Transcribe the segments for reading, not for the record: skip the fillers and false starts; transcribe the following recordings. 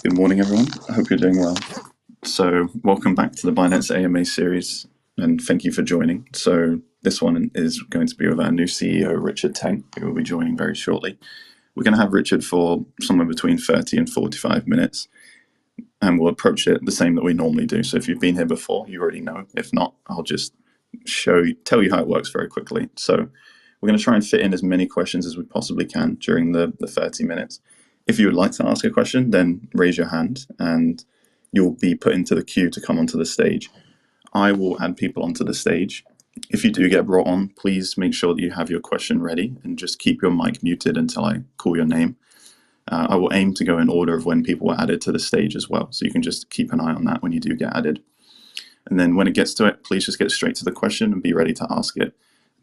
Good morning, everyone. I hope you're doing well. So, welcome back to the Binance AMA series, and thank you for joining. So, this one is going to be with our new CEO, Richard Teng, who will be joining very shortly. We're going to have Richard for somewhere between 30 and 45 minutes, and we'll approach it the same that we normally do. So, if you've been here before, you already know. If not, I'll just tell you how it works very quickly. So, we're going to try and fit in as many questions as we possibly can during the 30 minutes. If you would like to ask a question, then raise your hand and you'll be put into the queue to come onto the stage. I will add people onto the stage. If you do get brought on, please make sure that you have your question ready and just keep your mic muted until I call your name. I will aim to go in order of when people were added to the stage as well, so you can just keep an eye on that when you do get added. And then when it gets to it, please just get straight to the question and be ready to ask it.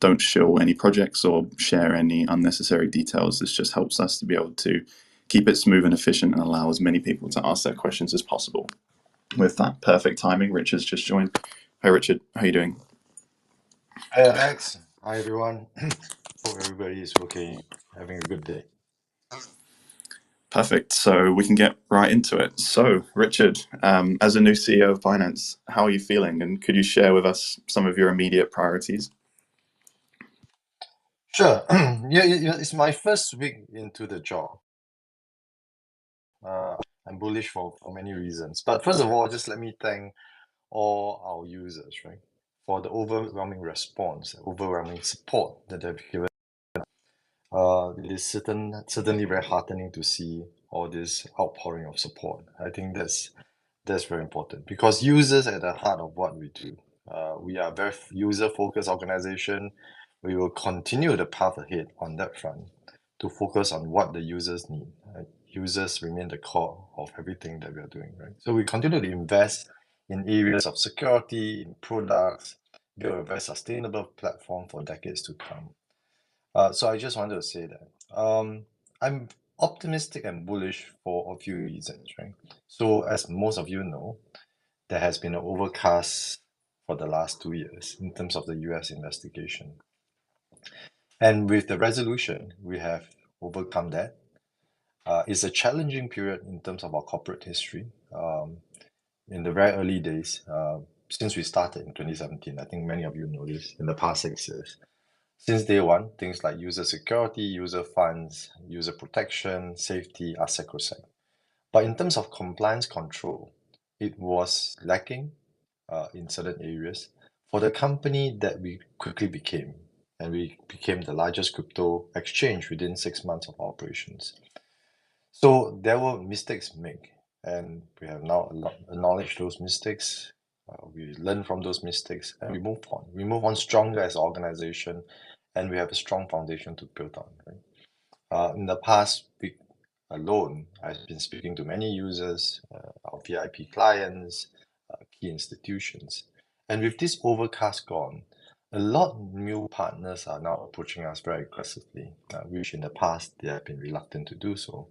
Don't show any projects or share any unnecessary details. This just helps us to be able to keep it smooth and efficient and allow as many people to ask their questions as possible. With that perfect timing, Richard's just joined. Hi, Richard. How are you doing? Hi, Alex. Hi, everyone. Hope everybody is okay, having a good day. Perfect. So we can get right into it. So, Richard, as a new CEO of Binance, how are you feeling? And could you share with us some of your immediate priorities? Sure. It's my first week into the job. I'm bullish for many reasons. But first of all, just let me thank all our users, right, for the overwhelming response, overwhelming support that they've given. It is certainly very heartening to see all this outpouring of support. I think that's very important because users at the heart of what we do. We are a very user-focused organization. We will continue the path ahead on that front to focus on what the users need. Right? Users remain the core of everything that we are doing, right? So we continue to invest in areas of security, in products, build a very sustainable platform for decades to come. So I just wanted to say that I'm optimistic and bullish for a few reasons, right? So as most of you know, there has been an overcast for the last 2 years in terms of the US investigation. And with the resolution, we have overcome that. It's a challenging period in terms of our corporate history. In the very early days, since we started in 2017, I think many of you know this, in the past 6 years. Since day one, things like user security, user funds, user protection, safety are sacrosanct. But in terms of compliance control, it was lacking in certain areas for the company that we quickly became. And we became the largest crypto exchange within 6 months of operations. So there were mistakes made, and we have now acknowledged those mistakes. We learn from those mistakes and we move on. We move on stronger as an organization, and we have a strong foundation to build on. Right? In the past week alone, I've been speaking to many users, our VIP clients, key institutions. And with this overcast gone, a lot of new partners are now approaching us very aggressively, which in the past they have been reluctant to do so,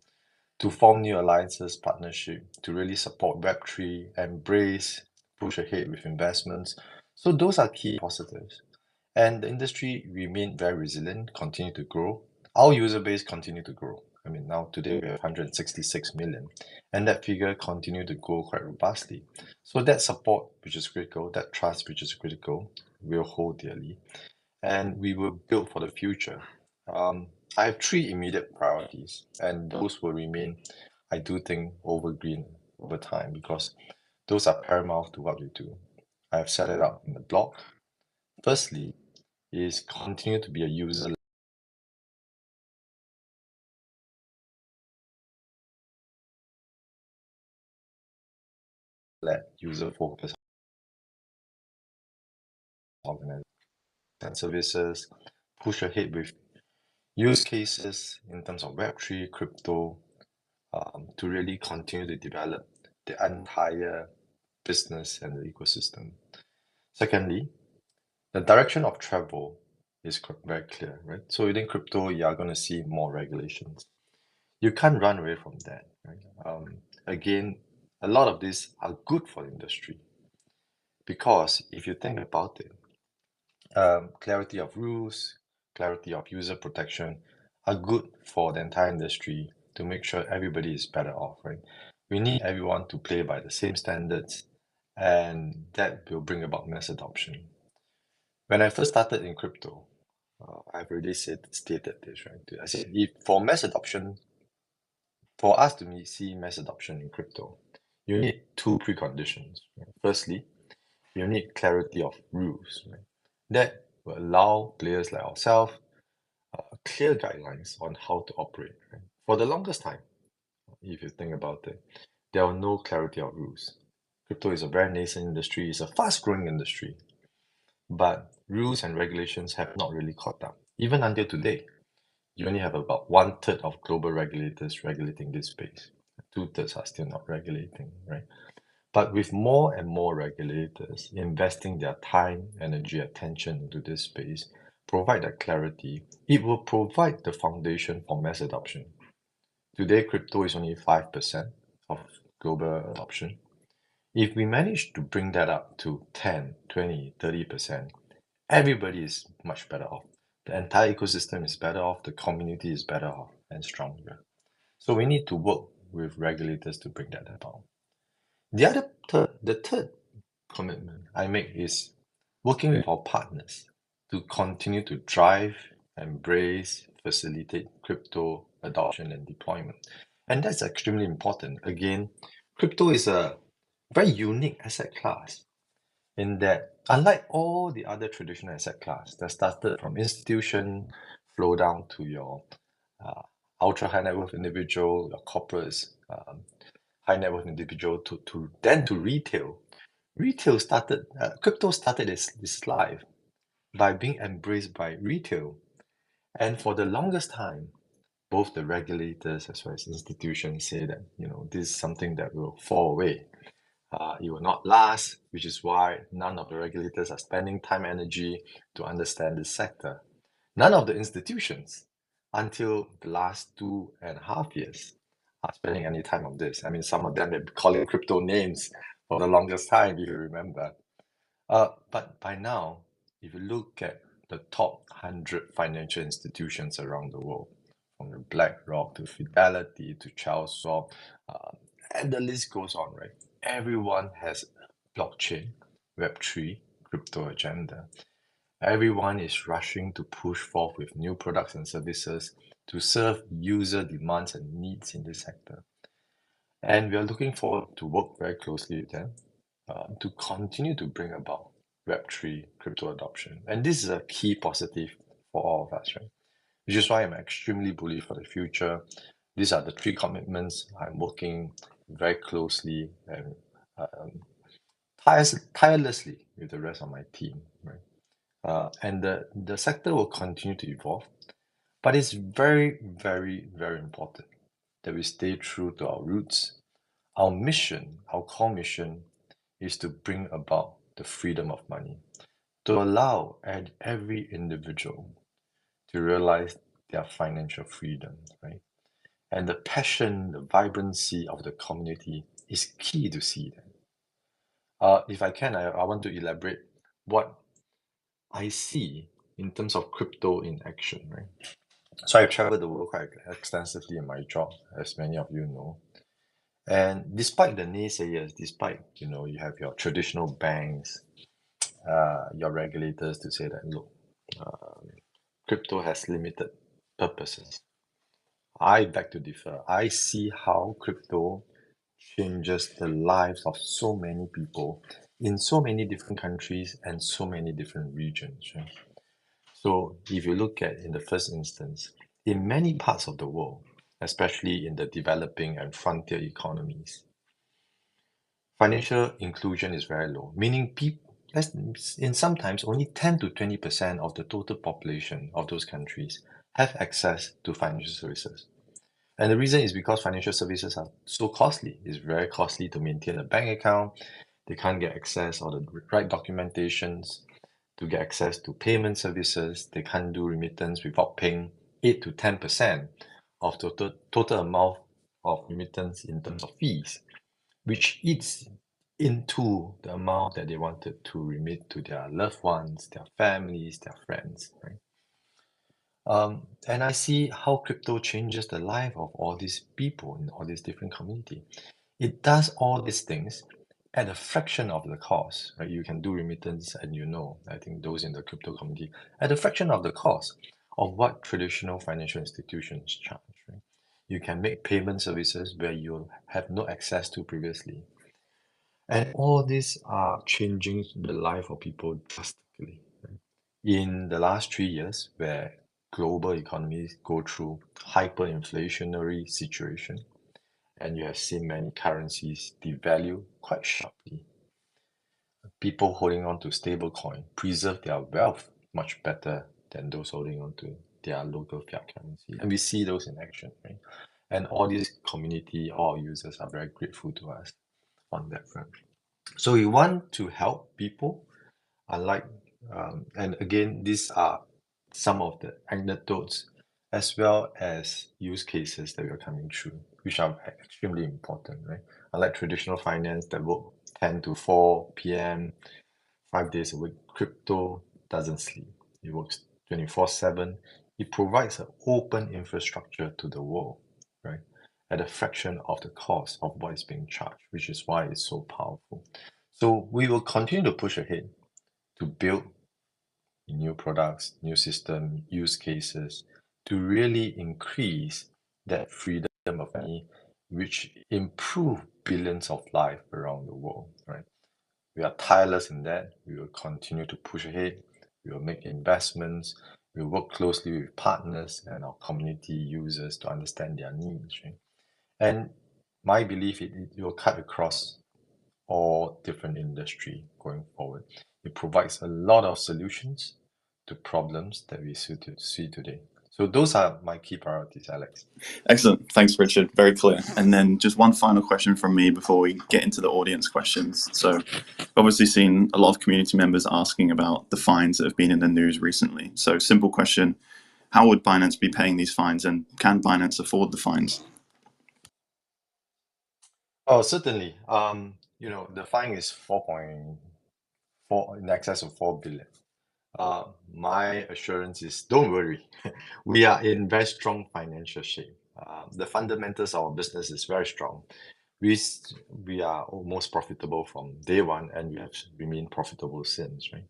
to form new alliances, partnership, to really support Web3, embrace, push ahead with investments. So those are key positives. And the industry remained very resilient, continue to grow. Our user base continue to grow. I mean, now today we have 166 million, and that figure continue to grow quite robustly. So that support, which is critical, that trust, which is critical, we'll hold dearly, and we will build for the future. I have 3 immediate priorities, and those will remain, I do think, evergreen over time because those are paramount to what we do. I have set it up in the blog. Firstly, is continue to be a user-led user-focused organization and services, push ahead with use cases in terms of Web3, crypto, to really continue to develop the entire business and the ecosystem. Secondly, the direction of travel is very clear, right? So within crypto, you are going to see more regulations. You can't run away from that, right? Again, a lot of these are good for the industry because if you think about it, clarity of rules, clarity of user protection are good for the entire industry to make sure everybody is better off, right? We need everyone to play by the same standards, and that will bring about mass adoption. When I first started in crypto, I've already stated this, right? I said, if for mass adoption, for us to see mass adoption in crypto, you need two preconditions. Right? Firstly, you need clarity of rules, right? That will allow players like ourselves clear guidelines on how to operate. Right? For the longest time, if you think about it, there are no clarity of rules. Crypto is a very nascent industry, it's a fast-growing industry, but rules and regulations have not really caught up. Even until today, you only have about 1/3 of global regulators regulating this space. 2/3 are still not regulating, right? But with more and more regulators investing their time, energy, attention into this space, provide that clarity, it will provide the foundation for mass adoption. Today, crypto is only 5% of global adoption. If we manage to bring that up to 10, 20, 30%, everybody is much better off. The entire ecosystem is better off, the community is better off and stronger. So we need to work with regulators to bring that about. The third commitment I make is working with our partners to continue to drive, embrace, facilitate crypto adoption and deployment. And that's extremely important. Again, crypto is a very unique asset class in that, unlike all the other traditional asset class that started from institution, flow down to your ultra high net worth individual, your corporates, high net worth individual, to retail. Retail started, crypto started its life by being embraced by retail. And for the longest time, both the regulators as well as institutions say that, this is something that will fall away. It will not last, which is why none of the regulators are spending time and energy to understand this sector. None of the institutions, until the last 2.5 years, are spending any time on this. I mean, some of them have been calling crypto names for the longest time, if you remember. But by now, if you look at the top 100 financial institutions around the world, from the BlackRock to Fidelity to Charles Schwab, and the list goes on, right? Everyone has blockchain, Web3, crypto agenda. Everyone is rushing to push forth with new products and services to serve user demands and needs in this sector. And we are looking forward to work very closely with them to continue to bring about Web3 crypto adoption. And this is a key positive for all of us, right? Which is why I'm extremely bullish for the future. These are the three commitments I'm working very closely and tirelessly with the rest of my team, right? And the sector will continue to evolve, but it's very, very, very important that we stay true to our roots. Our mission, our core mission, is to bring about the freedom of money, to allow every individual to realize their financial freedom, right? And the passion, the vibrancy of the community is key to see that. If I can, I want to elaborate what I see in terms of crypto in action, right? So I've traveled the world quite extensively in my job, as many of you know. And despite the naysayers, despite, you have your traditional banks, your regulators to say that, look, crypto has limited purposes. I beg to differ. I see how crypto changes the lives of so many people in so many different countries and so many different regions. Right? So if you look at in the first instance, in many parts of the world, especially in the developing and frontier economies, financial inclusion is very low, meaning people, in sometimes only 10 to 20% of the total population of those countries have access to financial services. And the reason is because financial services are so costly. It's very costly to maintain a bank account. They can't get access or the right documentations to get access to payment services. They can't do remittance without paying 8 to 10% of total amount of remittance in terms of fees, which eats into the amount that they wanted to remit to their loved ones, their families, their friends, right? And I see how crypto changes the life of all these people in all these different communities. It does all these things at a fraction of the cost, right? You can do remittance, and I think those in the crypto community, at a fraction of the cost of what traditional financial institutions charge, right? You can make payment services where you have no access to previously. And all these are changing the life of people drastically. Right? In the last 3 years, where global economies go through hyperinflationary situation, and you have seen many currencies devalue quite sharply. People holding on to stablecoin preserve their wealth much better than those holding on to their local fiat currency. And we see those in action, right? And all these community, all users are very grateful to us on that front. So we want to help people, unlike, and again, these are some of the anecdotes as well as use cases that we are coming through, which are extremely important, right? Unlike traditional finance that work 10 to 4 p.m., 5 days a week, crypto doesn't sleep. It works 24/7. It provides an open infrastructure to the world, right? At a fraction of the cost of what is being charged, which is why it's so powerful. So we will continue to push ahead to build new products, new system, use cases to really increase that freedom of money, which improve billions of lives around the world, right? We are tireless in that. We will continue to push ahead. We will make investments. We will work closely with partners and our community users to understand their needs, right? And my belief, it will cut across all different industry going forward. It provides a lot of solutions to problems that we see today. So those are my key priorities, Alex. Excellent. Thanks, Richard. Very clear. And then just one final question from me before we get into the audience questions. So, obviously, seen a lot of community members asking about the fines that have been in the news recently. So, simple question: how would Binance be paying these fines, and can Binance afford the fines? Oh, certainly. The fine is 4.4, in excess of 4 billion. My assurance is don't worry. We are in very strong financial shape. The fundamentals of our business is very strong. We are almost profitable from day one, and we have remained profitable since, right?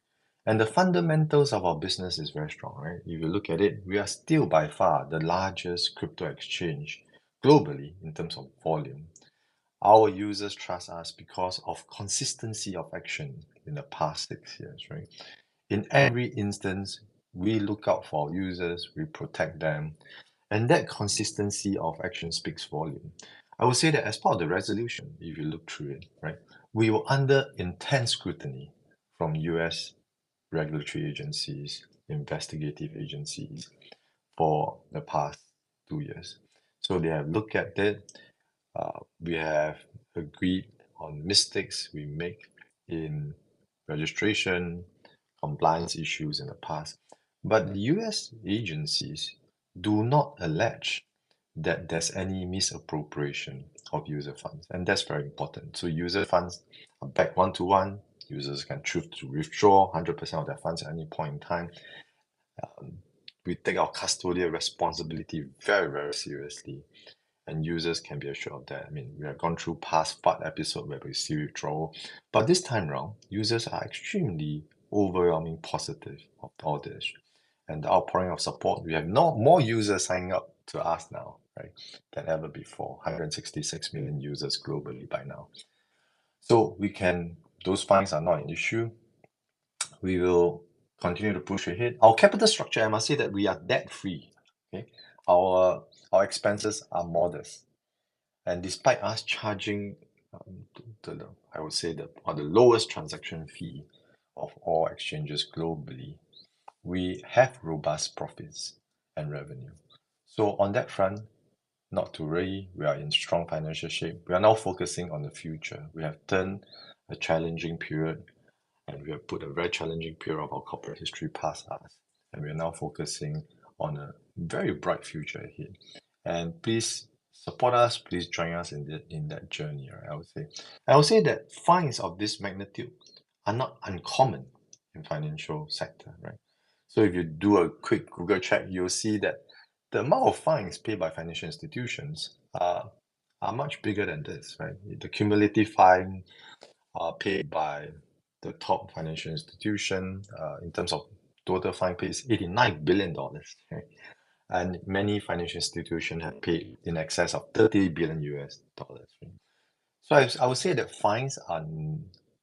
And the fundamentals of our business is very strong, right? If you look at it, we are still by far the largest crypto exchange globally in terms of volume. Our users trust us because of consistency of action in the past 6 years, right? In every instance, we look out for our users, we protect them, and that consistency of action speaks volume. I would say that as part of the resolution, if you look through it, right, we were under intense scrutiny from US regulatory agencies, investigative agencies for the past 2 years. So they have looked at it. We have agreed on mistakes we make in registration, compliance issues in the past. But the US agencies do not allege that there's any misappropriation of user funds. And that's very important. So user funds are back one-to-one. Users can choose to withdraw 100% of their funds at any point in time. We take our custodial responsibility very, very seriously, and users can be assured of that. I mean, we have gone through past FUD episode where we see withdrawal, but this time around, users are extremely overwhelming positive of all this. And the outpouring of support, we have more users signing up to us now, right, than ever before. 166 million users globally by now. So those fines are not an issue. We will continue to push ahead. Our capital structure, I must say that we are debt free. Okay, our expenses are modest, and despite us charging I would say the lowest transaction fee of all exchanges globally, we have robust profits and revenue. So on that front, not to worry, we are in strong financial shape. We are now focusing on the future. We have turned a challenging period, and we have put a very challenging period of our corporate history past us. And we are now focusing on a very bright future ahead. And please support us, please join us in that journey, right? I would say that fines of this magnitude are not uncommon in financial sector, right? So if you do a quick Google check, you'll see that the amount of fines paid by financial institutions are are much bigger than this, right? The cumulative fine paid by the top financial institution in terms of total fine paid is $89 billion. Okay? And many financial institutions have paid in excess of 30 billion US dollars. Right? So I would say that fines are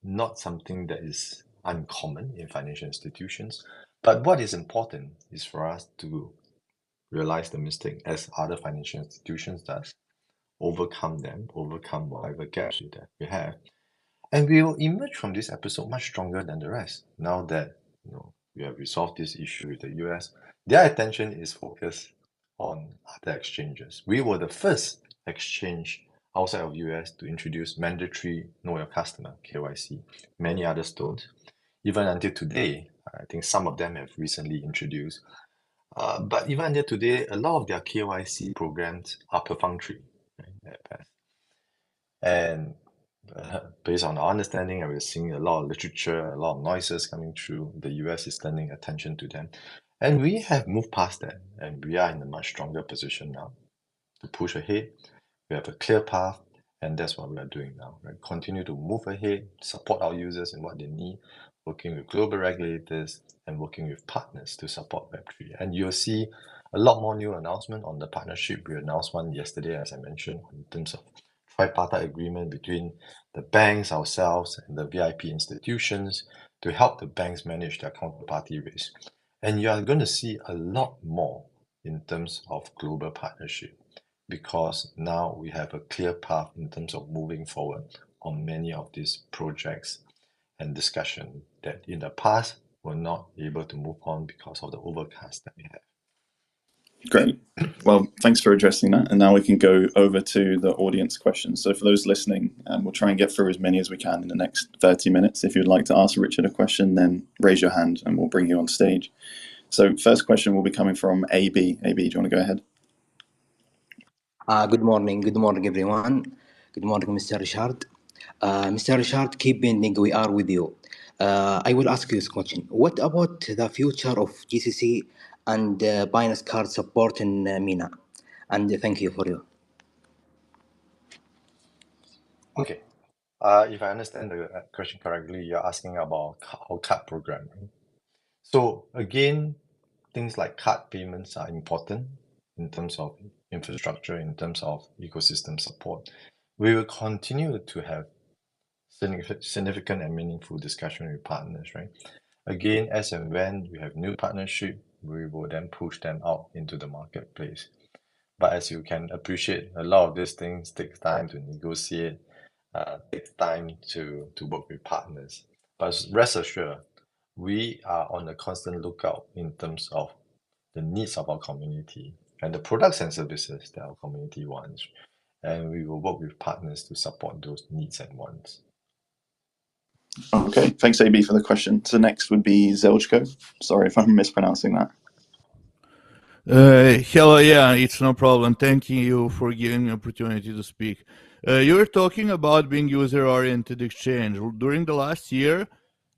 not something that is uncommon in financial institutions. But what is important is for us to realize the mistake as other financial institutions does, overcome them, overcome whatever gaps that we have, and we will emerge from this episode much stronger than the rest. Now that we have resolved this issue with the US, their attention is focused on other exchanges. We were the first exchange outside of US to introduce mandatory Know Your Customer (KYC). Many others don't. Even until today, I think some of them have recently introduced. But even until today, a lot of their KYC programs are perfunctory, right, at best. And based on our understanding, and we're seeing a lot of literature, a lot of noises coming through, the US is turning attention to them. And we have moved past that, and we are in a much stronger position now to push ahead. We have a clear path, and that's what we are doing now. Right? Continue to move ahead, support our users in what they need, working with global regulators and working with partners to support Web3. And you'll see a lot more new announcement on the partnership. We announced one yesterday, as I mentioned, in terms of tripartite agreement between the banks, ourselves, and the VIP institutions to help the banks manage their counterparty risk. And you are going to see a lot more in terms of global partnership, because now we have a clear path in terms of moving forward on many of these projects and discussion that in the past were not able to move on because of the overcast that we have. Great. Well, thanks for addressing that. And now we can go over to the audience questions. So for those listening, we'll try and get through as many as we can in the next 30 minutes. If you'd like to ask Richard a question, then raise your hand and we'll bring you on stage. So first question will be coming from AB. AB, do you want to go ahead? Good morning. Good morning, everyone. Good morning, Mr. Richard. Mr. Richard, keep bending. We are with you. I will ask you this question. What about the future of GCC and Binance Card support in MENA? And thank you for you. Okay. If I understand the question correctly, you're asking about our card program. Right? So again, things like card payments are important in terms of infrastructure, in terms of ecosystem support. We will continue to have significant and meaningful discussion with partners, right? Again, as and when we have new partnership, we will then push them out into the marketplace. But as you can appreciate, a lot of these things take time to negotiate, takes time to work with partners. But rest assured, we are on a constant lookout in terms of the needs of our community and the products and services that our community wants. And we will work with partners to support those needs and wants. Okay, thanks AB for the question. So next would be Zeljko. Sorry if I'm mispronouncing that. Hello, yeah, it's no problem. Thank you for giving me opportunity to speak. You were talking about being user-oriented exchange. During the last year,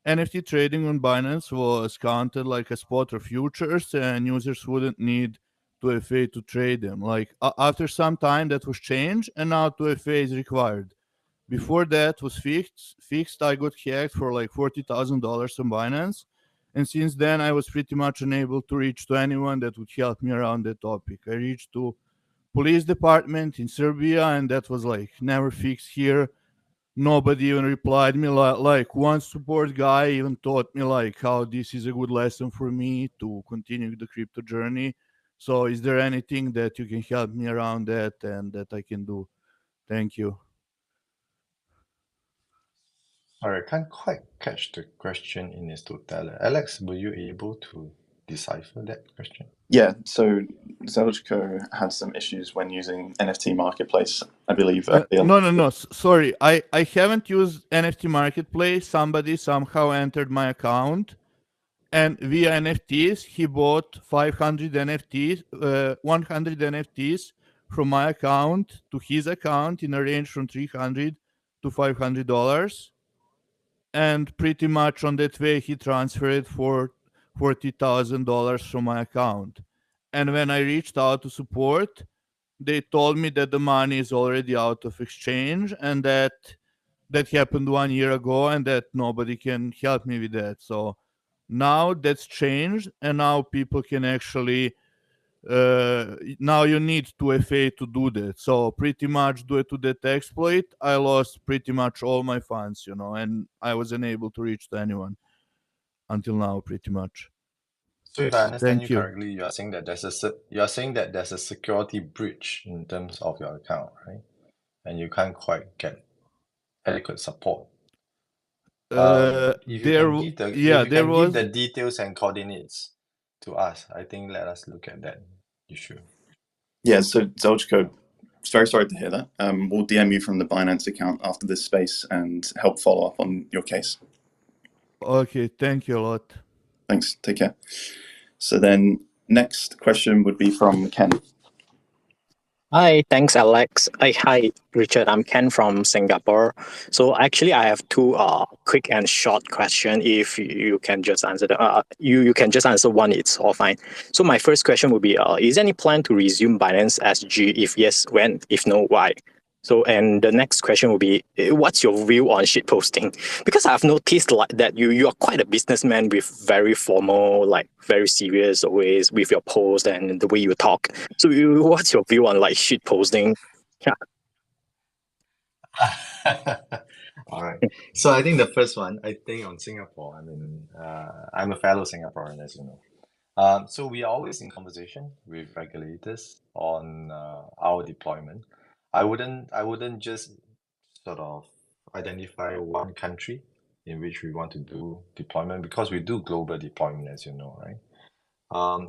NFT trading on Binance was counted like a spot or futures, and users wouldn't need 2FA to trade them. Like after some time, that was changed, and now 2FA is required. Before that was fixed. I got hacked for like $40,000 on Binance, and since then I was pretty much unable to reach to anyone that would help me around that topic. I reached to police department in Serbia, and that was like never fixed here. Nobody even replied me. Like one support guy even taught me like how this is a good lesson for me to continue the crypto journey. So is there anything that you can help me around that and that I can do? Thank you. Sorry, I can't quite catch the question in its totality. Alex, were you able to decipher that question? Yeah, so Zeljko had some issues when using NFT Marketplace, I believe. No. Sorry, I haven't used NFT Marketplace. Somebody somehow entered my account, and via NFTs, he bought 500 NFTs, 100 NFTs from my account to his account in a range from $300 to $500. And pretty much on that way, he transferred for $40,000 from my account. And when I reached out to support, they told me that the money is already out of exchange and that happened 1 year ago and that nobody can help me with that. So now that's changed, and now people can actually now you need 2FA to do that. So pretty much due to that exploit, I lost pretty much all my funds, and I wasn't able to reach to anyone until now, pretty much. So if I understand you Thank you. correctly, you are saying that there's a security breach in terms of your account, right? And you can't quite get adequate support. If you can give the details and coordinates to us, I think let us look at that issue. Yeah, so Zeljko, very sorry to hear that. We'll DM you from the Binance account after this space and help follow up on your case. Okay, thank you a lot. Thanks, take care. So then next question would be from Ken. Hi, thanks, Alex. Hi, Richard. I'm Ken from Singapore. So actually, I have two quick and short question. If you can just answer you can just answer one. It's all fine. So my first question would be: is there any plan to resume Binance SG? If yes, when? If no, why? So, and the next question will be, what's your view on shit posting? Because I've noticed like that you are quite a businessman with very formal, like very serious ways with your post and the way you talk. So, what's your view on like shit posting? Yeah. All right. So I think the first one, I think on Singapore, I mean, I'm a fellow Singaporean, as you know. So we are always in conversation with regulators on our deployment. I wouldn't just sort of identify one country in which we want to do deployment, because we do global deployment, as you know, right?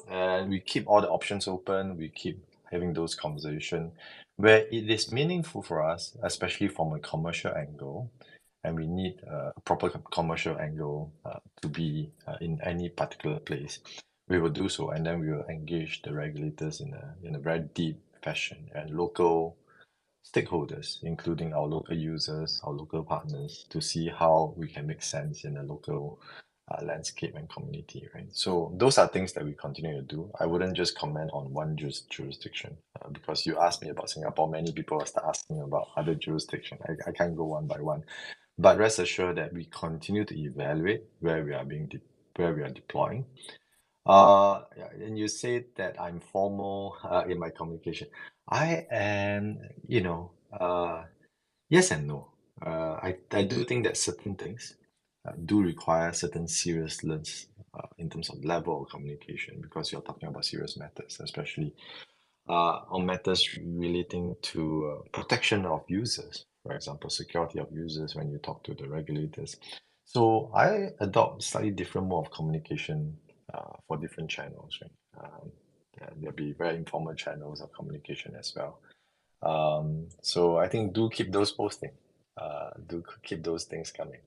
And we keep all the options open. We keep having those conversations where it is meaningful for us, especially from a commercial angle, and we need a proper commercial angle to be in any particular place. We will do so, and then we will engage the regulators in a very deep fashion, and local stakeholders, including our local users, our local partners, to see how we can make sense in a local landscape and community, right? So those are things that we continue to do. I wouldn't just comment on one jurisdiction because you asked me about Singapore. Many people will start asking about other jurisdictions. I can't go one by one, but rest assured that we continue to evaluate where we are deploying. And you said that I'm formal in my communication. I am, yes and no. I do think that certain things do require certain seriousness in terms of level of communication, because you're talking about serious matters, especially on matters relating to protection of users, for example, security of users when you talk to the regulators. So I adopt slightly different mode of communication for different channels, right? There'll be very informal channels of communication as well. So I think do keep those posting. Do keep those things coming.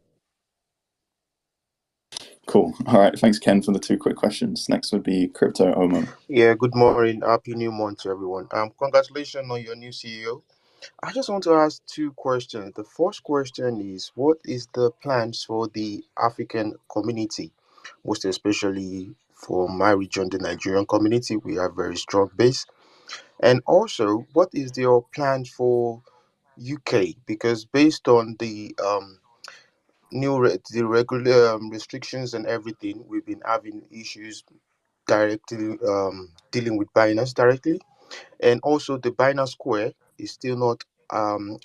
Cool. All right. Thanks, Ken, for the two quick questions. Next would be Crypto Omo. Yeah, good morning. Happy new month to everyone. Congratulations on your new CEO. I just want to ask two questions. The first question is, what is the plans for the African community, most especially for my region, the Nigerian community? We have very strong base. And also, what is your plan for UK? Because based on the the regular restrictions and everything, we've been having issues directly dealing with Binance directly, and also the Binance Square is still not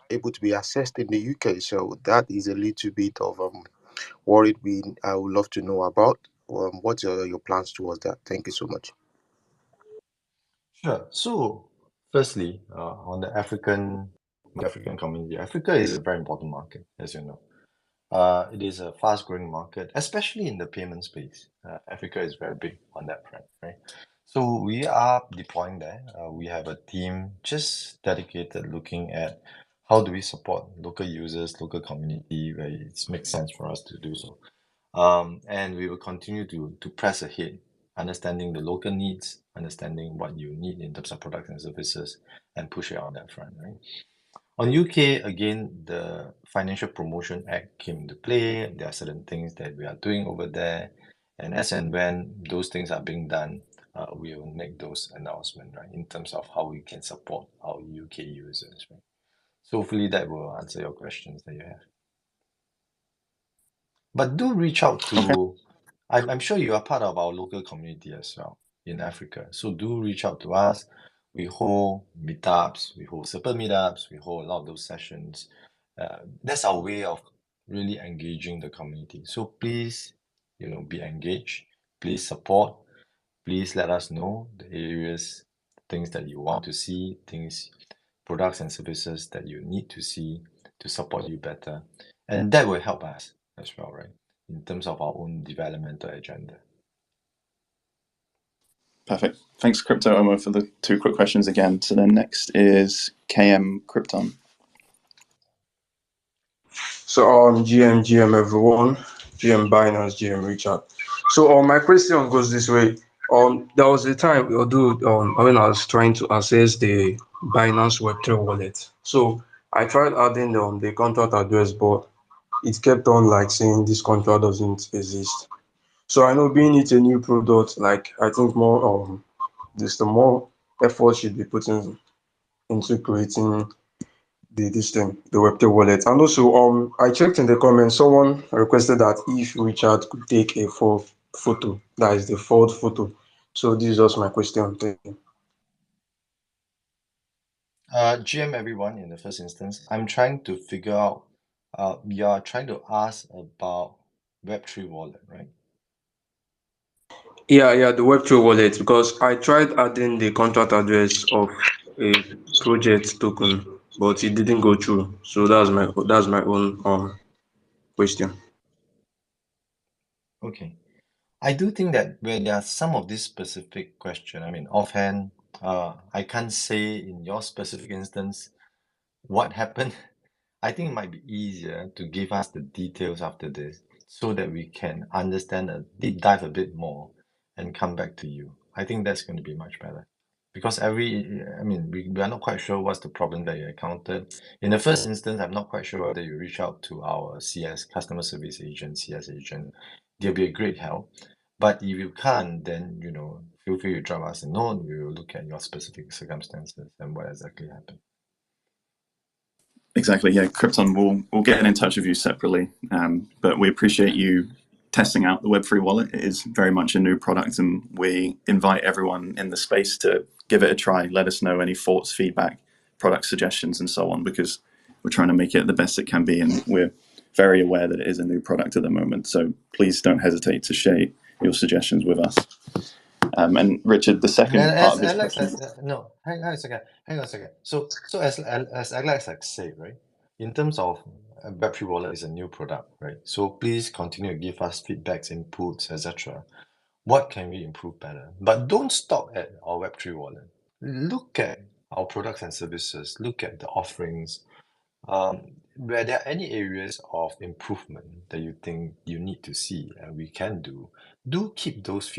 able to be accessed in the UK. So that is a little bit of worried. I would love to know about what are your plans towards that. Thank you so much. Sure. So, firstly, on the African community, Africa is a very important market, as you know. It is a fast-growing market, especially in the payment space. Africa is very big on that front, right? So we are deploying there. We have a team just dedicated looking at how do we support local users, local community, where it makes sense for us to do so. And we will continue to press ahead, understanding the local needs, understanding what you need in terms of products and services, and push it on that front, right? On UK, again, the Financial Promotion Act came into play. There are certain things that we are doing over there. And as and when those things are being done, we will make those announcements, right, in terms of how we can support our UK users, right? So hopefully that will answer your questions that you have. But do reach out to, Okay. I'm sure you are part of our local community as well in Africa. So do reach out to us. We hold meetups, we hold super meetups, we hold a lot of those sessions. That's our way of really engaging the community. So please, be engaged. Please support. Please let us know the areas, things that you want to see, products and services that you need to see to support you better. And that will help us as well, right? In terms of our own developmental agenda. Perfect. Thanks, Crypto Omo, for the 2 quick questions again. So then next is KM Krypton. So GM everyone, GM Binance, GM Richard. So my question goes this way. There was a time, although when I was trying to access the Binance Web3 wallet. So I tried adding the contract address, but it kept on like saying this contract doesn't exist. So I know being it a new product, like I think more the more effort should be put into creating the Web3 wallet. And also I checked in the comments, someone requested that if Richard could take a full photo, that is the fourth photo. So this is just my question. Thank you. GM everyone, in the first instance, I'm trying to figure out, you are trying to ask about Web3 wallet, right? Yeah, the Web3 wallet, because I tried adding the contract address of a project token, but it didn't go through. So that's my own question. Okay. I do think that where there are some of these specific questions, I mean, offhand, I can't say in your specific instance what happened. I think it might be easier to give us the details after this so that we can understand a deep dive a bit more and come back to you. I think that's going to be much better. Because we are not quite sure what's the problem that you encountered. In the first instance, I'm not quite sure whether you reach out to our CS, customer service agent, CS agent. They'll be a great help. But if you can't, then, feel free to drop us a note. We will look at your specific circumstances and what exactly happened. Exactly. Yeah, Krypton, we'll get in touch with you separately. But we appreciate you testing out the Web3 wallet. It is very much a new product, and we invite everyone in the space to give it a try. Let us know any thoughts, feedback, product suggestions, and so on, because we're trying to make it the best it can be, and we're very aware that it is a new product at the moment. So please don't hesitate to share your suggestions with us. And Richard, the second part of his question. Hang on a second. So as Alex has said, right, in terms of Web3 wallet is a new product, right? So please continue to give us feedbacks, inputs, etc. What can we improve better? But don't stop at our Web3 wallet. Look at our products and services. Look at the offerings. Where there are any areas of improvement that you think you need to see and we can do keep those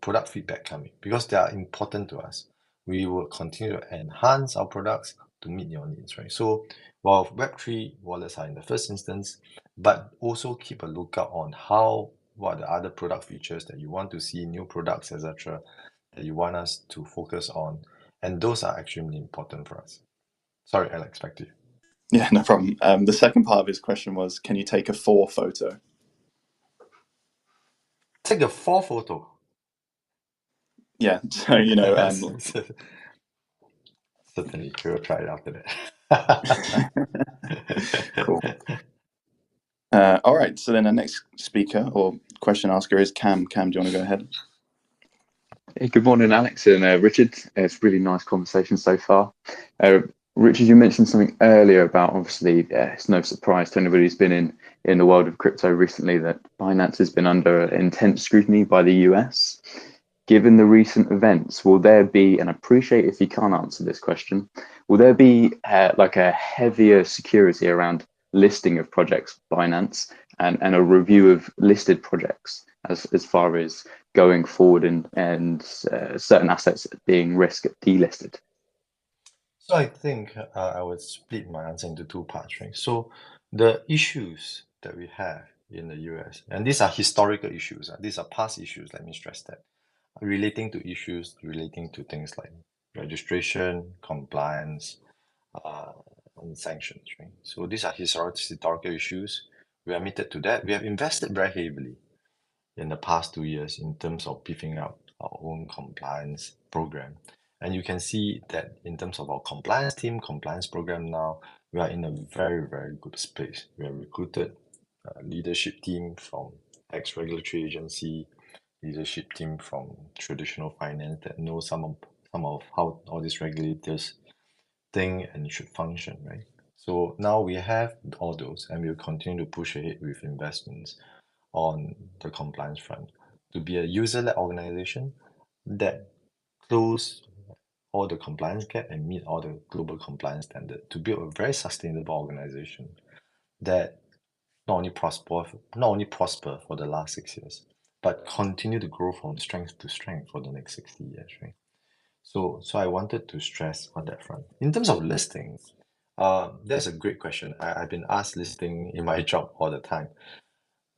product feedback coming, because they are important to us. We will continue to enhance our products to meet your needs, right? So while Web3 wallets are in the first instance, but also keep a lookout on what are the other product features that you want to see, new products, etc., that you want us to focus on. And those are extremely important for us. Sorry, Alex, back to you. Yeah, no problem. The second part of his question was, can you take a 4 photo? Take a 4 photo. Yeah, so certainly we'll try it after that. Cool. All right, so then the next speaker or question asker is Cam. Cam, do you want to go ahead? Hey, good morning, Alex and Richard. It's a really nice conversation so far. Richard, you mentioned something earlier about, obviously, it's no surprise to anybody who's been in the world of crypto recently that Binance has been under intense scrutiny by the US. Given the recent events, will there be, and I appreciate if you can't answer this question, will there be like a heavier security around listing of projects Binance and a review of listed projects as far as going forward and certain assets being risk delisted? So I think I would split my answer into 2 parts, right? So the issues that we have in the US, and these are historical issues, these are past issues, let me stress that. relating to issues relating to things like registration, compliance, and sanctions, right? So these are historical issues. We are committed to that. We have invested very heavily in the past 2 years in terms of beefing up our own compliance program. And you can see that in terms of our compliance team, compliance program now, we are in a very, very good space. We have recruited a leadership team from ex-regulatory agency, leadership team from traditional finance that know some of how all these regulators think and should function, right? So now we have all those, and we'll continue to push ahead with investments on the compliance front to be a user-led organization that close all the compliance gap and meet all the global compliance standard to build a very sustainable organization that not only prosper for the last 6 years, but continue to grow from strength to strength for the next 60 years, right? So I wanted to stress on that front. In terms of listings, that's a great question. I've been asked listing in my job all the time.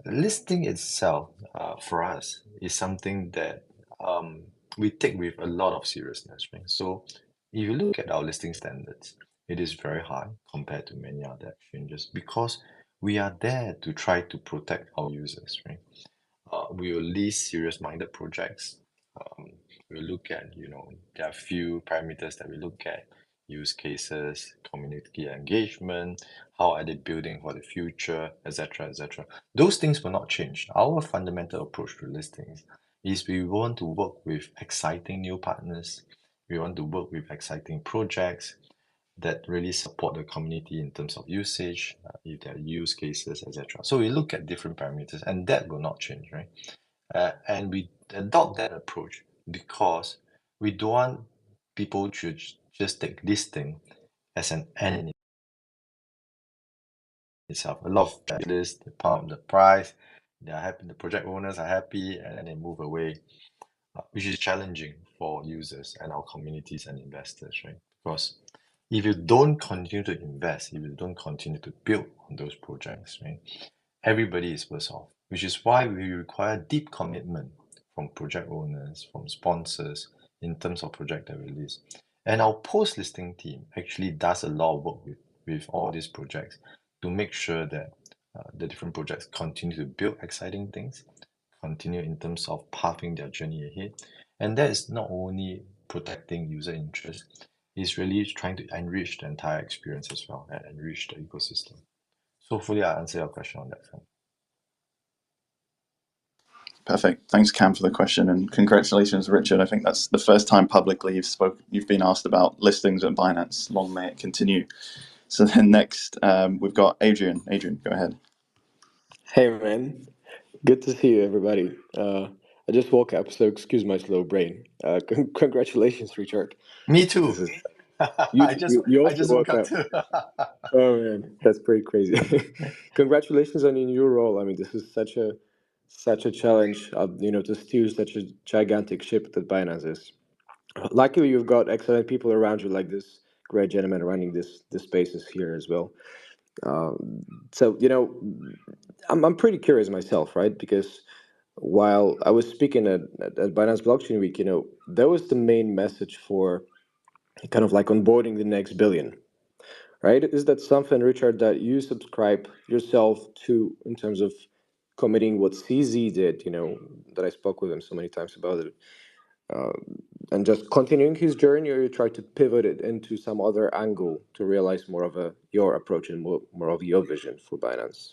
Listing itself, for us, is something that we take with a lot of seriousness, right? So if you look at our listing standards, it is very high compared to many other exchanges because we are there to try to protect our users, right? We will list serious-minded projects. We'll look at, there are few parameters that we look at: use cases, community engagement, how are they building for the future, etc., etc. Those things will not change. Our fundamental approach to listings is we want to work with exciting new partners. We want to work with exciting projects that really support the community in terms of usage, if there are use cases, etc. So we look at different parameters, and that will not change, right? And we adopt that approach because we don't want people to just take listing as an end in itself. A lot of this, they pump the price, they are happy, the project owners are happy, and then they move away, which is challenging for users and our communities and investors, right? Because if you don't continue to invest, if you don't continue to build on those projects, right, everybody is worse off, which is why we require deep commitment from project owners, from sponsors, in terms of project that we list. And our post-listing team actually does a lot of work with all these projects to make sure that the different projects continue to build exciting things, continue in terms of pathing their journey ahead. And that is not only protecting user interest, it's really trying to enrich the entire experience as well and enrich the ecosystem. So hopefully I answer your question on that front. Perfect. Thanks, Cam, for the question, and congratulations, Richard. I think that's the first time publicly you've been asked about listings at Binance. Long may it continue. So then next, we've got Adrian. Adrian, go ahead. Hey man, good to see you, everybody. I just woke up, so excuse my slow brain. Congratulations, Richard. Me This too. is you. I You I also just woke woke up up. too. Oh man, that's pretty crazy. Congratulations on your new role. I mean, this is such a challenge. To steer such a gigantic ship that Binance is. Luckily, you've got excellent people around you, like this great gentleman running this spaces here as well. So I'm pretty curious myself, right? Because while I was speaking at Binance Blockchain Week, that was the main message for kind of like onboarding the next billion, right? Is that something, Richard, that you subscribe yourself to in terms of committing what CZ did, that I spoke with him so many times about it, uh, and just continuing his journey, or you try to pivot it into some other angle to realize more of your approach and more of your vision for Binance?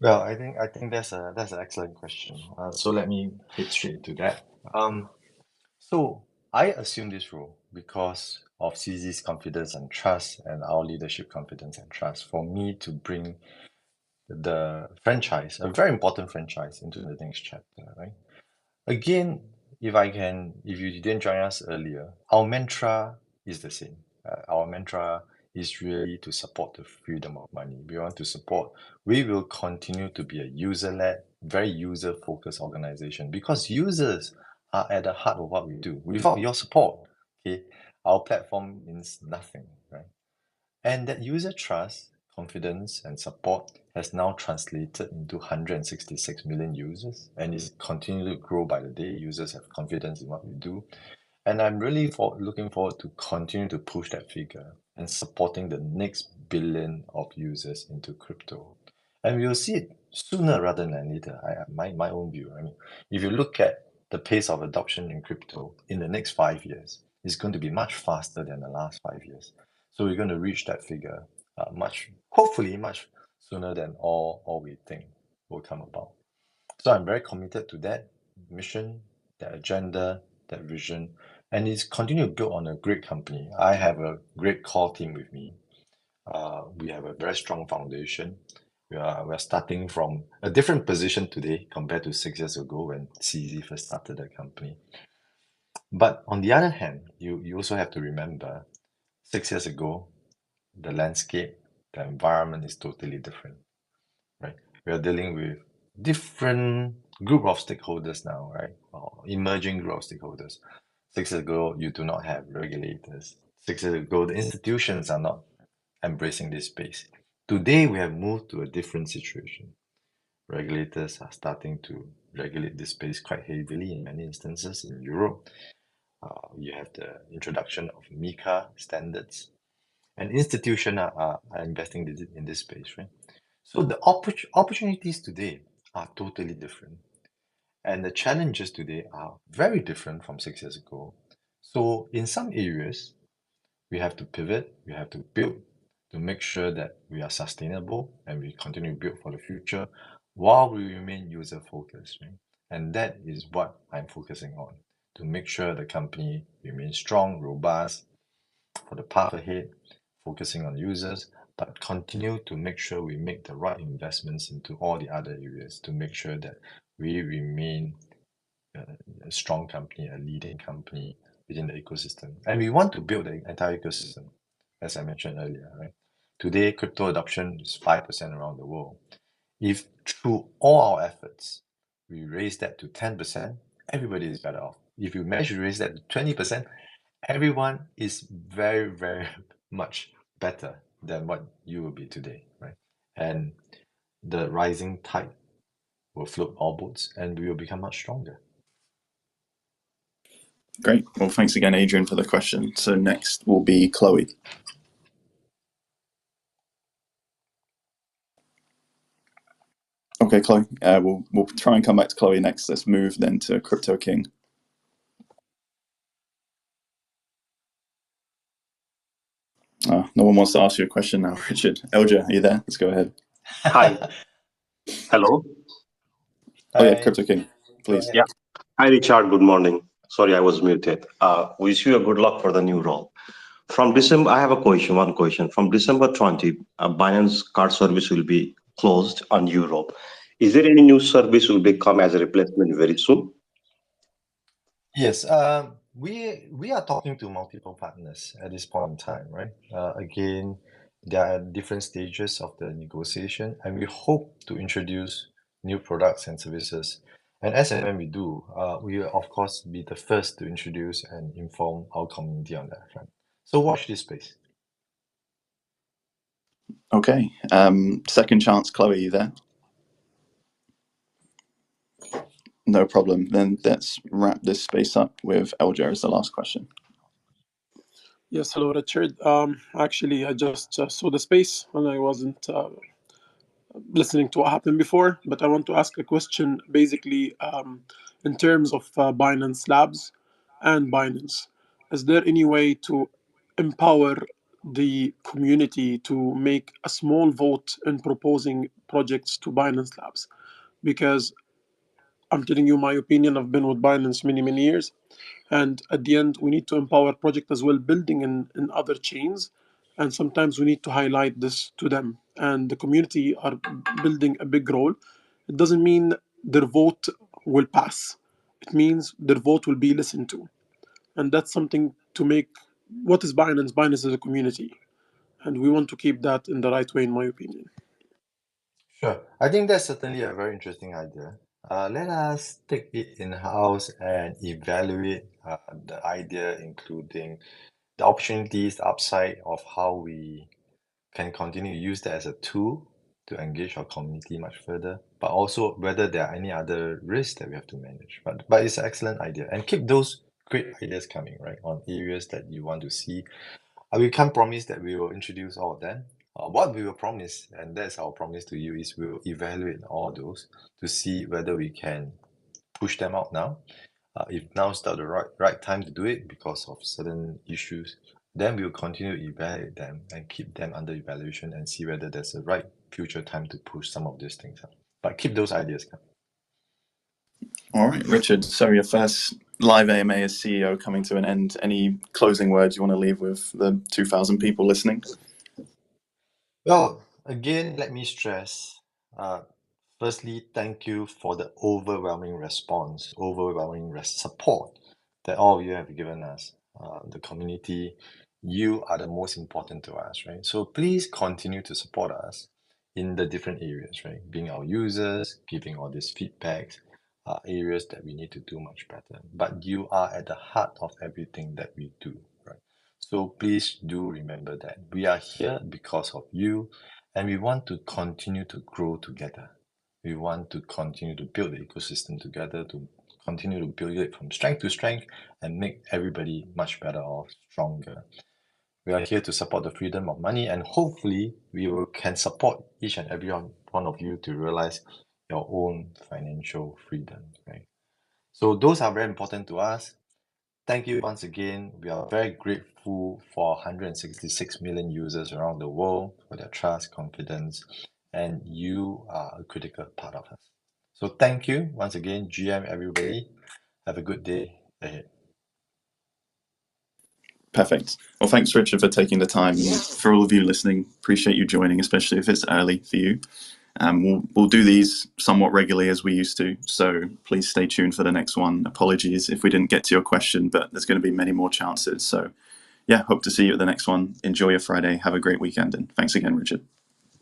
Well, I think that's an excellent question. So let me hit straight to that. So I assume this role because of CZ's confidence and trust and our leadership confidence and trust for me to bring the franchise, a very important franchise, into the next chapter, right? Again, if you didn't join us earlier, our mantra is the same. Our mantra is really to support the freedom of money. We will continue to be a user-led, very user-focused organization because users are at the heart of what we do. Without your support, okay, our platform means nothing, right? And that user trust confidence, and support has now translated into 166 million users and is continuing to grow by the day. Users have confidence in what we do. And I'm really looking forward to continue to push that figure and supporting the next billion of users into crypto. And we will see it sooner rather than later. My own view. I mean, if you look at the pace of adoption in crypto in the next 5 years, it's going to be much faster than the last 5 years. So we're going to reach that figure hopefully much sooner than all we think will come about. So I'm very committed to that mission, that agenda, that vision, and it's continued to build on a great company. I have a great core team with me. We have a very strong foundation. We're starting from a different position today compared to 6 years ago when CZ first started the company. But on the other hand, you also have to remember 6 years ago, the landscape, the environment is totally different, right? We are dealing with different group of stakeholders now, right? Or emerging group of stakeholders. 6 years ago, you do not have regulators. 6 years ago, the institutions are not embracing this space. Today, we have moved to a different situation. Regulators are starting to regulate this space quite heavily in many instances in Europe. You have the introduction of MiCA standards, and institutions are investing in this space, right? So the opportunities today are totally different, and the challenges today are very different from 6 years ago. So in some areas, we have to pivot, we have to build to make sure that we are sustainable and we continue to build for the future while we remain user focused, right? And that is what I'm focusing on, to make sure the company remains strong, robust for the path ahead, focusing on users, but continue to make sure we make the right investments into all the other areas to make sure that we remain a strong company, a leading company within the ecosystem. And we want to build the entire ecosystem, as I mentioned earlier, right? Today, crypto adoption is 5% around the world. If through all our efforts, we raise that to 10%, everybody is better off. If you manage to raise that to 20%, everyone is very, very much better than what you will be today, right? And the rising tide will float all boats and we will become much stronger. Great. Well, thanks again, Adrian, for the question. So next will be Chloe. Okay, Chloe, we'll try and come back to Chloe next. Let's move then to Crypto King. No one wants to ask you a question now, Richard. Elja, are you there? Let's go ahead. Hi. Hello. Oh yeah, Crypto King, please. Yeah. Hi, Richard. Good morning. Sorry, I was muted. Wish you a good luck for the new role. From December, I have one question. From December 20, Binance card service will be closed on Europe. Is there any new service will become as a replacement very soon? Yes, we are talking to multiple partners at this point in time, right? Again, there are different stages of the negotiation, and we hope to introduce new products and services. And as and when we do, we will of course be the first to introduce and inform our community on that front. So watch this space. Okay. Second chance, Chloe, are you there? No problem. Then let's wrap this space up with Elja as the last question. Yes, hello, Richard. Actually, I just saw the space and I wasn't listening to what happened before, but I want to ask a question basically in terms of Binance Labs and Binance. Is there any way to empower the community to make a small vote in proposing projects to Binance Labs? Because I'm telling you my opinion, I've been with Binance many, many years. And at the end, we need to empower project as well, building in other chains. And sometimes we need to highlight this to them. And the community are building a big role. It doesn't mean their vote will pass. It means their vote will be listened to. And that's something to make, what is Binance? Binance is a community. And we want to keep that in the right way, in my opinion. Sure. I think that's certainly a very interesting idea. Let us take it in-house and evaluate the idea, including the opportunities, the upside of how we can continue to use that as a tool to engage our community much further, but also whether there are any other risks that we have to manage. But it's an excellent idea, and keep those great ideas coming, right, on areas that you want to see. We can't promise that we will introduce all of them. What we will promise, and that's our promise to you, is we will evaluate all those to see whether we can push them out now. If now is not the right time to do it because of certain issues, then we will continue to evaluate them and keep them under evaluation and see whether there's a right future time to push some of these things out. But keep those ideas coming. All right, Richard. So your first live AMA as CEO coming to an end. Any closing words you want to leave with the 2,000 people listening? Well, again, let me stress. Firstly, thank you for the overwhelming response, support that all of you have given us, the community. You are the most important to us, right? So please continue to support us in the different areas, right? Being our users, giving all these feedbacks, areas that we need to do much better. But you are at the heart of everything that we do, right? So please do remember that we are here because of you, and we want to continue to grow together. We want to continue to build the ecosystem together, to continue to build it from strength to strength and make everybody much better off, stronger. We are here to support the freedom of money, and hopefully can support each and every one of you to realize your own financial freedom, right? So those are very important to us. Thank you once again. We are very grateful for 166 million users around the world for their trust, confidence, and you are a critical part of us. So thank you once again, GM, everybody. Have a good day ahead. Perfect. Well, thanks, Richard, for taking the time. And for all of you listening, appreciate you joining, especially if it's early for you. We'll do these somewhat regularly as we used to, so please stay tuned for the next one. Apologies if we didn't get to your question, but there's going to be many more chances. So yeah, hope to see you at the next one. Enjoy your Friday. Have a great weekend, and thanks again, Richard.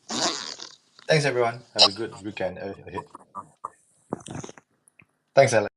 Thanks, everyone. Have a good weekend ahead. Thanks, Alex.